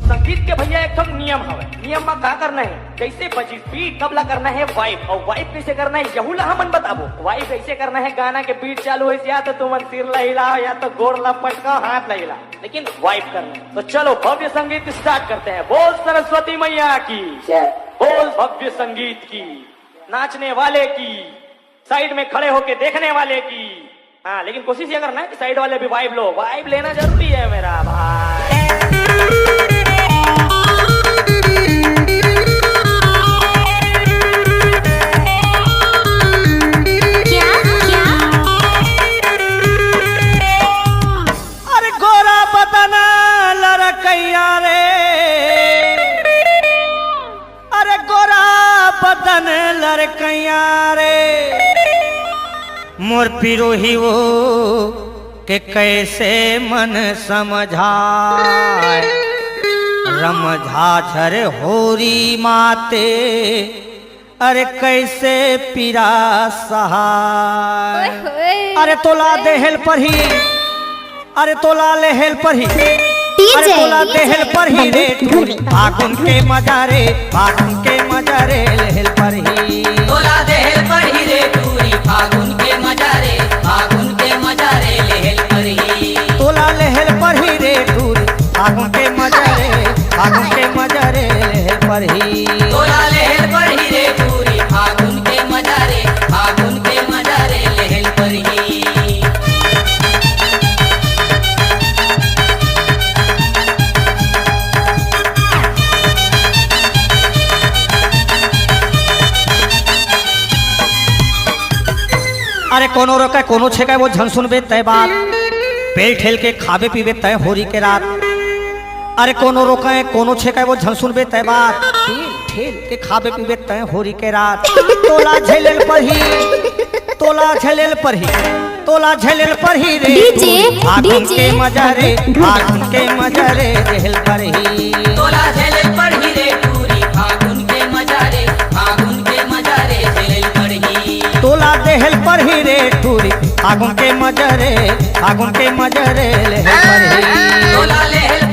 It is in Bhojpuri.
संगीत के भैया एक नियम हवे। नियम में का करना है, जैसे बजी बीट तबला करना है वाइब, और वाइब कैसे करना है यहू ला हमन बताबो। वाइब कैसे करना है, गाना के बीट चालू है या तो तुम सिर लहिला या तो गोर लपटका हाथ लहिला, लेकिन वाइब करना है। तो चलो भव्य संगीत स्टार्ट करते हैं। बोल सरस्वती मैया की, बोल भव्य संगीत की, नाचने वाले की, साइड में खड़े होके देखने वाले की। हाँ, लेकिन कोशिश ये करना है कि साइड वाले भी वाइब लो, वाइब लेना जरूरी है मेरा भाई। अरे गोरा बदना लड़कैया रे, अरे गोरा बदन लड़कैया रे, मोर पिरोही वो के कैसे मन समझाए, रमझा झर होरी माते, अरे कैसे पीरा सहाय। अरे तोला देहल पर ही, अरे तोला लेहल पर ही, अरे तोला देहल पर ही रे टूरी, फागुन के मजारे, फागुन के मजारे लेहल पर ही, तोला देहल पर ही रे टूरी, फागुन के मजारे, फागुन के मजारे लेहल पर ही, तोला लेहल पर ही रे टूरी, फागुन के मजारे, फागुन के मजारे लेहल पर ही, तोला लेहल पर ही रे टूरी, फागुन के मजारे, फागुन के मजारे लेहल पर ही। अरे कोनो रोका कोनो छेका वो झन सुनबे तय बात, पेल ठेल के खाबे पीबे तय होरी के रात। अरे कोनो रोका कोनो छेका वो झन सुनबे तय बात, पेल ठेल के खाबे पीबे तय होरी के रात। तोला झेलेल पर ही, तोला झेलेल पर ही, तोला झेलेल पर ही रे फागुन के मजारे, फागुन के मजारे रेहल पर ही, तोला झेलल पर ही रे टूरी, फागुन के मजारे, फागुन के मजारे झेलल पर ही, तोला देहल पर ही रे टूरी, फागुन के मजरे, फागुन के मजरे लेहल पर ही, तोला लेहल